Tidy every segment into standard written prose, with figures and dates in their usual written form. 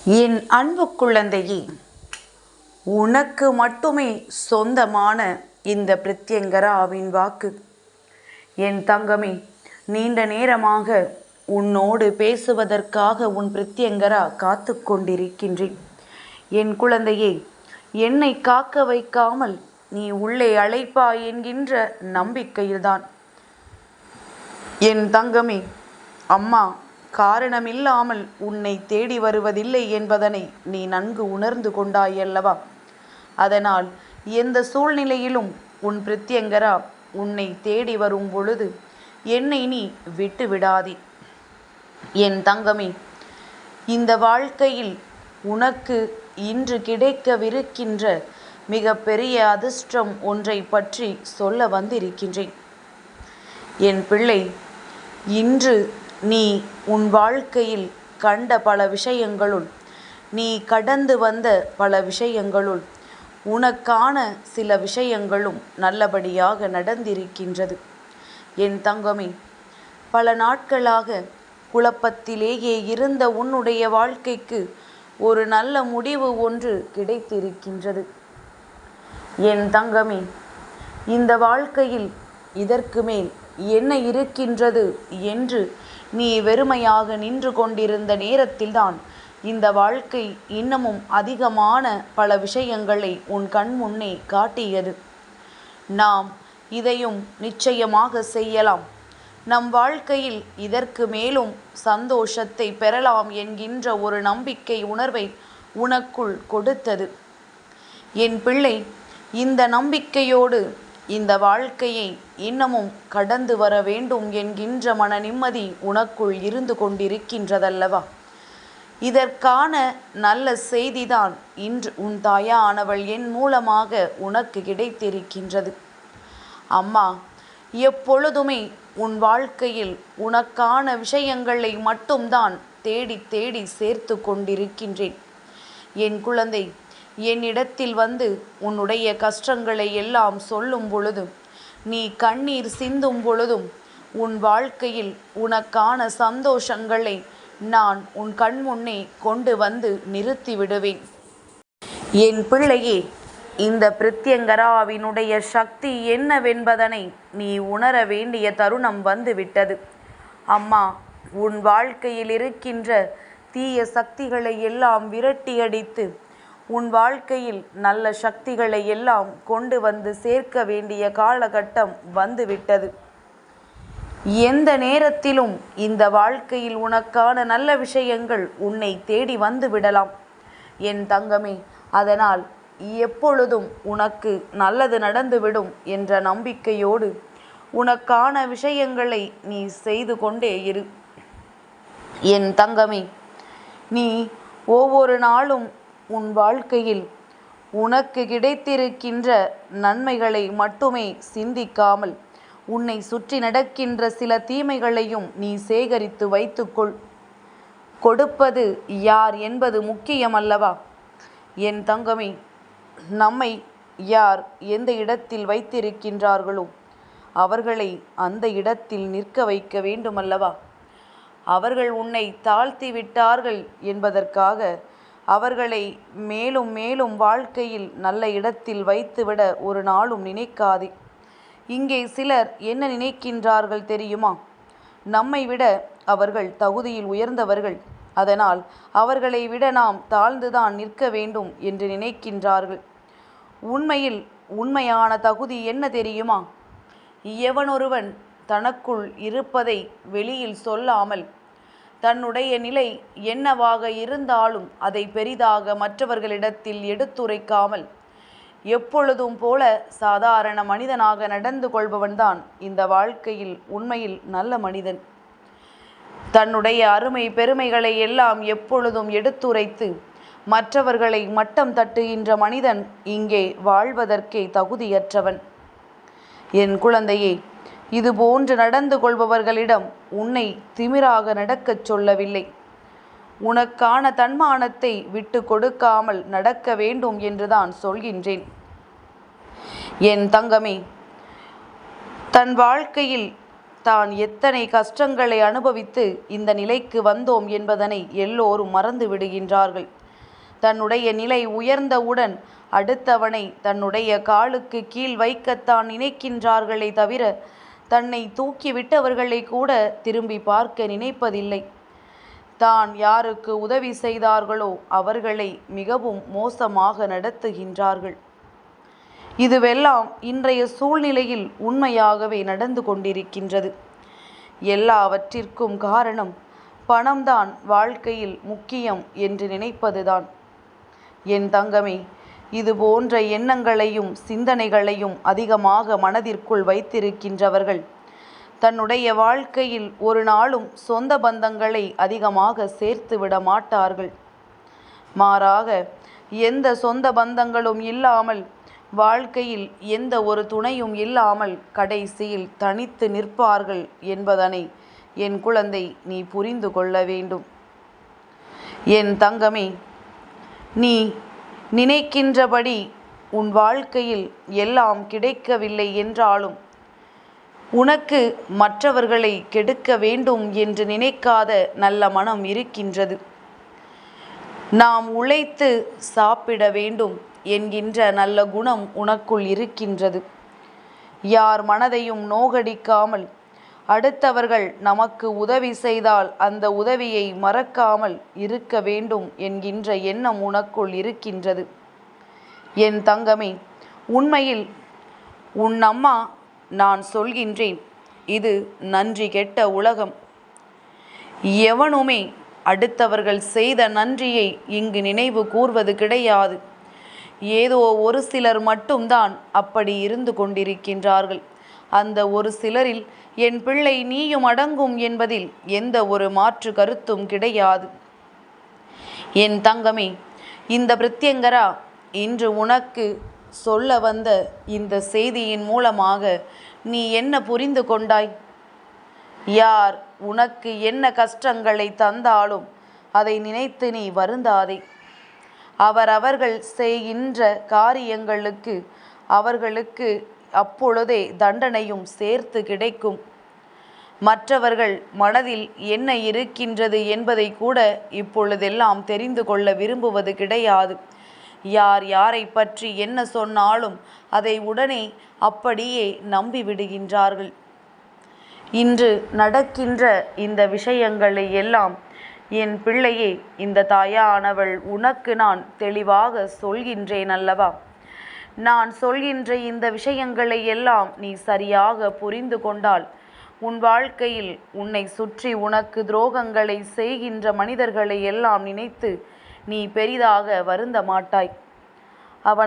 என் அன்பு குழந்தையே, உனக்கு மட்டுமே சொந்தமான இந்த பிரத்யங்கராவின் வாக்கு. என் தங்கமே, நீண்ட நேரமாக உன்னோடு பேசுவதற்காக உன் பிரத்யங்கரா காத்து கொண்டிருக்கின்றேன். என் குழந்தையே, என்னை காக்க வைக்காமல் நீ உள்ளே அழைப்பாய் என்கின்ற நம்பிக்கையில்தான். என் தங்கமே, அம்மா காரணமில்லாமல் உன்னை தேடி வருவதில்லை என்பதனை நீ நன்கு உணர்ந்து கொண்டாயல்லவா? அதனால் எந்த சூழ்நிலையிலும் உன் பிரத்யங்கரா உன்னை தேடி வரும் பொழுது என்னை நீ விட்டு விடாதே. என் தங்கமே, இந்த வாழ்க்கையில் உனக்கு இன்று கிடைக்கவிருக்கின்ற மிக பெரிய அதிர்ஷ்டம் ஒன்றை பற்றி சொல்ல வந்திருக்கின்றேன். என் பிள்ளை, இன்று நீ உன் வாழ்க்கையில் கண்ட பல விஷயங்களுள், நீ கடந்து வந்த பல விஷயங்களுள் உனக்கான சில விஷயங்களும் நல்லபடியாக நடந்திருக்கின்றது. என் தங்கமே, பல நாட்களாக குழப்பத்திலேயே இருந்த உன்னுடைய வாழ்க்கைக்கு ஒரு நல்ல முடிவு ஒன்று கிடைத்திருக்கின்றது. என் தங்கமே, இந்த வாழ்க்கையில் இதற்கு மேல் என்ன இருக்கின்றது என்று நீ வெறுமையாக நின்று கொண்டிருந்த நேரத்தில்தான் இந்த வாழ்க்கை இன்னமும் அதிகமான பல விஷயங்களை உன் கண் முன்னே காட்டியது. நாம் இதையும் நிச்சயமாக செய்யலாம், நம் வாழ்க்கையில் இதற்கு மேலும் சந்தோஷத்தை பெறலாம் என்கின்ற ஒரு நம்பிக்கை உணர்வை உனக்குள் கொடுத்தது. என் பிள்ளை, இந்த நம்பிக்கையோடு இந்த வாழ்க்கையை இன்னமும் கடந்து வர வேண்டும் என்கின்ற மன நிம்மதி உனக்குள் இருந்து கொண்டிருக்கின்றதல்லவா? இதற்கான நல்ல செய்திதான் இன்று உன் தாயானவள் என் மூலமாக உனக்கு கிடைத்திருக்கின்றது. அம்மா எப்பொழுதுமே உன் வாழ்க்கையில் உனக்கான விஷயங்களை மட்டும்தான் தேடி தேடி சேர்த்து கொண்டிருக்கின்றேன். என் குழந்தை, என்னிடத்தில் வந்து உன்னுடைய கஷ்டங்களை எல்லாம் சொல்லும் பொழுதும், நீ கண்ணீர் சிந்தும் பொழுதும், உன் வாழ்க்கையில் உனக்கான சந்தோஷங்களை நான் உன் கண் முன்னே கொண்டு வந்து நிறுத்தி விடுவேன். என் பிள்ளையே, இந்த பிரத்யங்கராவினுடைய சக்தி என்னவென்பதனை நீ உணர வேண்டிய தருணம் வந்துவிட்டது. அம்மா உன் வாழ்க்கையில் இருக்கின்ற தீய சக்திகளை எல்லாம் விரட்டியடித்து உன் வாழ்க்கையில் நல்ல சக்திகளை எல்லாம் கொண்டு வந்து சேர்க்க வேண்டிய காலகட்டம் வந்துவிட்டது. எந்த நேரத்திலும் இந்த வாழ்க்கையில் உனக்கான நல்ல விஷயங்கள் உன்னை தேடி வந்து விடலாம் என் தங்கமே. அதனால் எப்பொழுதும் உனக்கு நல்லது நடந்துவிடும் என்ற நம்பிக்கையோடு உனக்கான விஷயங்களை நீ செய்து கொண்டே இரு. என் தங்கமே, நீ ஒவ்வொரு நாளும் உன் வாழ்க்கையில் உனக்கு கிடைத்திருக்கின்ற நன்மைகளை மட்டுமே சிந்திக்காமல் உன்னை சுற்றி நடக்கின்ற சில தீமைகளையும் நீ சேகரித்து வைத்துக்கொள். கொடுப்பது யார் என்பது முக்கியமல்லவா? என் தங்கமே, நம்மை யார் எந்த இடத்தில் வைத்திருக்கின்றார்களோ அவர்களை அந்த இடத்தில் நிற்க வைக்க வேண்டுமல்லவா? அவர்கள் உன்னை தாழ்த்தி விட்டார்கள் என்பதற்காக அவர்களை மேலும் மேலும் வாழ்க்கையில் நல்ல இடத்தில் வைத்துவிட ஒரு நாளும் நினைக்காதே. இங்கே சிலர் என்ன நினைக்கின்றார்கள் தெரியுமா? நம்மை விட அவர்கள் தகுதியில் உயர்ந்தவர்கள், அதனால் அவர்களை விட நாம் தாழ்ந்துதான் நிற்க வேண்டும் என்று நினைக்கின்றார்கள். உண்மையில் உண்மையான தகுதி என்ன தெரியுமா? எவனொருவன் தனக்குள் இருப்பதை வெளியில் சொல்லாமல், தன்னுடைய நிலை என்னவாக இருந்தாலும் அதை பெரிதாக மற்றவர்களிடத்தில் எடுத்துரைக்காமல் எப்பொழுதும் போல சாதாரண மனிதனாக நடந்து கொள்பவன்தான் இந்த வாழ்க்கையில் உண்மையில் நல்ல மனிதன். தன்னுடைய அருமை பெருமைகளை எல்லாம் எப்பொழுதும் எடுத்துரைத்து மற்றவர்களை மட்டம் தட்டுகின்ற மனிதன் இங்கே வாழ்வதற்கே தகுதியற்றவன். என் குழந்தையே, இதுபோன்று நடந்து கொள்பவர்களிடம் உன்னை திமிராக நடக்கச் சொல்லவில்லை. உனக்கான தன்மானத்தை விட்டு கொடுக்காமல் நடக்க வேண்டும் என்றுதான் சொல்கின்றேன். என் தங்கமே, தன் வாழ்க்கையில் தான் எத்தனை கஷ்டங்களை அனுபவித்து இந்த நிலைக்கு வந்தோம் என்பதனை எல்லோரும் மறந்து விடுகின்றார்கள். தன்னுடைய நிலை உயர்ந்தவுடன் அடுத்தவனை தன்னுடைய காலுக்கு கீழ் வைக்கத்தான் நினைக்கின்றார்களே தவிர தன்னை தூக்கிவிட்டவர்களை கூட திரும்பி பார்க்க நினைப்பதில்லை. தான் யாருக்கு உதவி செய்தார்களோ அவர்களை மிகவும் மோசமாக நடத்துகின்றார்கள். இதுவெல்லாம் இன்றைய சூழ்நிலையில் உண்மையாகவே நடந்து கொண்டிருக்கின்றது. எல்லாவற்றிற்கும் காரணம் பணம்தான் வாழ்க்கையில் முக்கியம் என்று நினைப்பதுதான். என் தங்கமே, இது போன்ற எண்ணங்களையும் சிந்தனைகளையும் அதிகமாக மனதிற்குள் வைத்திருக்கின்றவர்கள் தன்னுடைய வாழ்க்கையில் ஒரு நாளும் சொந்த பந்தங்களை அதிகமாக சேர்த்து விட மாட்டார்கள். மாறாக எந்த சொந்த பந்தங்களும் இல்லாமல் வாழ்க்கையில் எந்த ஒரு துணையும் இல்லாமல் கடைசியில் தனித்து நிற்பார்கள் என்பதனை என் குழந்தை நீ புரிந்து கொள்ள வேண்டும். என் தங்கமே, நீ நினைக்கின்றபடி உன் வாழ்க்கையில் எல்லாம் கிடைக்கவில்லை என்றாலும் உனக்கு மற்றவர்களை கெடுக்க வேண்டும் என்று நினைக்காத நல்ல மனம் இருக்கின்றது. நாம் உழைத்து சாப்பிட வேண்டும் என்கின்ற நல்ல குணம் உனக்குள் இருக்கின்றது. யார் மனதையும் நோகடிக்காமல் அடுத்தவர்கள் நமக்கு உதவி செய்தால் அந்த உதவியை மறக்காமல் இருக்க வேண்டும் என்கின்ற எண்ணம் உனக்குள் இருக்கின்றது. என் தங்கமே, உண்மையில் உன் அம்மா நான் சொல்கின்றேன், இது நன்றி கெட்ட உலகம். எவனுமே அடுத்தவர்கள் செய்த நன்றியை இங்கு நினைவு கூர்வது கிடையாது. ஏதோ ஒரு சிலர் மட்டும்தான் அப்படி இருந்து கொண்டிருக்கின்றார்கள். அந்த ஒரு சிலரில் என் பிள்ளை நீயும் அடங்கும் என்பதில் எந்த ஒரு மாற்று கருத்தும் கிடையாது. என் தங்கமே, இந்த பிரத்யங்கரா இன்று உனக்கு சொல்ல வந்த இந்த செய்தியின் மூலமாக நீ என்ன புரிந்து கொண்டாய்? யார் உனக்கு என்ன கஷ்டங்களை தந்தாலும் அதை நினைத்து நீ வருந்தாதே. அவர்கள் செய்கின்ற காரியங்களுக்கு அவர்களுக்கு அப்பொழுதே தண்டனையும் சேர்த்து கிடைக்கும். மற்றவர்கள் மனதில் என்ன இருக்கின்றது என்பதை கூட இப்பொழுதெல்லாம் தெரிந்து கொள்ள விரும்புவது கிடையாது. யார் யாரை பற்றி என்ன சொன்னாலும் அதை உடனே அப்படியே நம்பிவிடுகின்றார்கள். இன்று நடக்கின்ற இந்த விஷயங்களை எல்லாம் என் பிள்ளையே, இந்த தாயானவள் உனக்கு நான் தெளிவாக சொல்கின்றேன் அல்லவா? நான் சொல்கின்ற இந்த விஷயங்களை எல்லாம் நீ சரியாக புரிந்து கொண்டால் உன் வாழ்க்கையில் உன்னை சுற்றி உனக்கு துரோகங்களை செய்கின்ற மனிதர்களை எல்லாம் நினைத்து நீ பெரிதாக வருந்த மாட்டாய்.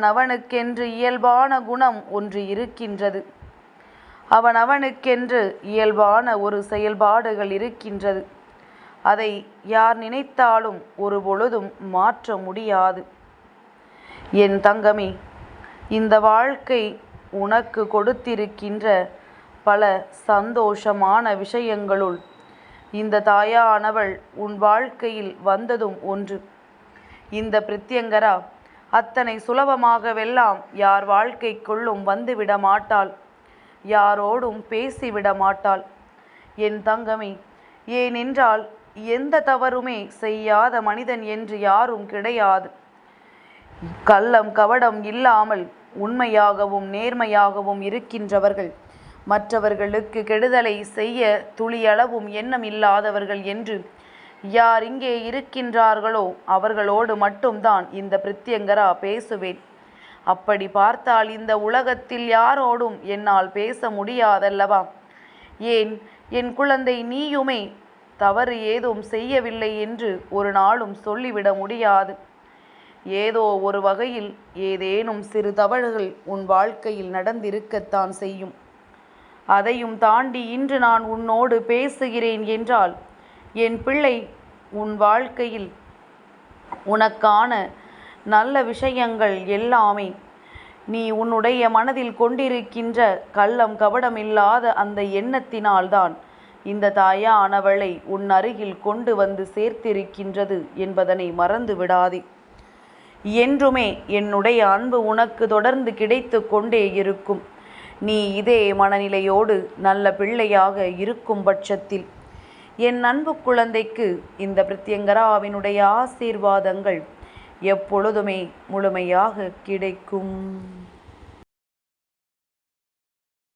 அவனுக்கென்று இயல்பான குணம் ஒன்று இருக்கின்றது. அவனுக்கென்று இயல்பான ஒரு செயல்பாடுகள் இருக்கின்றது. அதை யார் நினைத்தாலும் ஒரு பொழுதும் மாற்ற முடியாது. என் தங்கமே, இந்த வாழ்க்கை உனக்கு கொடுத்திருக்கின்ற பல சந்தோஷமான விஷயங்களுள் இந்த தாயானவள் உன் வாழ்க்கையில் வந்ததும் ஒன்று. இந்த பிரத்யங்கரா அத்தனை சுலபமாகவெல்லாம் யார் வாழ்க்கைக்குள்ளும் வந்துவிட மாட்டாள். யாரோடும் பேசிவிட மாட்டாள். என் தங்கமே, ஏனென்றால் எந்த தவறுமே செய்யாத மனிதன் என்று யாரும் கிடையாது. கள்ளம் கபடம் இல்லாமல் உண்மையாகவும் நேர்மையாகவும் இருக்கின்றவர்கள் மற்றவர்களுக்கு கெடுதலை செய்ய துளியளவும் எண்ணம் இல்லாதவர்கள் என்று யார் இங்கே இருக்கின்றார்களோ அவர்களோடு மட்டும்தான் இந்த பிரத்யங்கரா பேசுவேன். அப்படி பார்த்தால் இந்த உலகத்தில் யாரோடும் என்னால் பேச முடியாதல்லவா? ஏன் என் குழந்தை, நீயுமே தவறு ஏதும் செய்யவில்லை என்று ஒரு நாளும் சொல்லிவிட முடியாது. ஏதோ ஒரு வகையில் ஏதேனும் சிறு தவறுகள் உன் வாழ்க்கையில் நடந்திருக்கத்தான் செய்யும். அதையும் தாண்டி இன்று நான் உன்னோடு பேசுகிறேன் என்றால் என் பிள்ளை, உன் வாழ்க்கையில் உனக்கான நல்ல விஷயங்கள் எல்லாமே நீ உன்னுடைய மனதில் கொண்டிருக்கின்ற கள்ளம் கபடமில்லாத அந்த எண்ணத்தினால்தான் இந்த தாயானவளை உன் அருகில் கொண்டு வந்து சேர்த்திருக்கின்றது என்பதனை மறந்து விடாதே. என்றுமே என்னுடைய அன்பு உனக்கு தொடர்ந்து கிடைத்து கொண்டே இருக்கும். நீ இதே மனநிலையோடு நல்ல பிள்ளையாக இருக்கும் பட்சத்தில் என் அன்பு குழந்தைக்கு இந்த பிரத்யங்கராவினுடைய ஆசீர்வாதங்கள் எப்பொழுதுமே முழுமையாக கிடைக்கும்.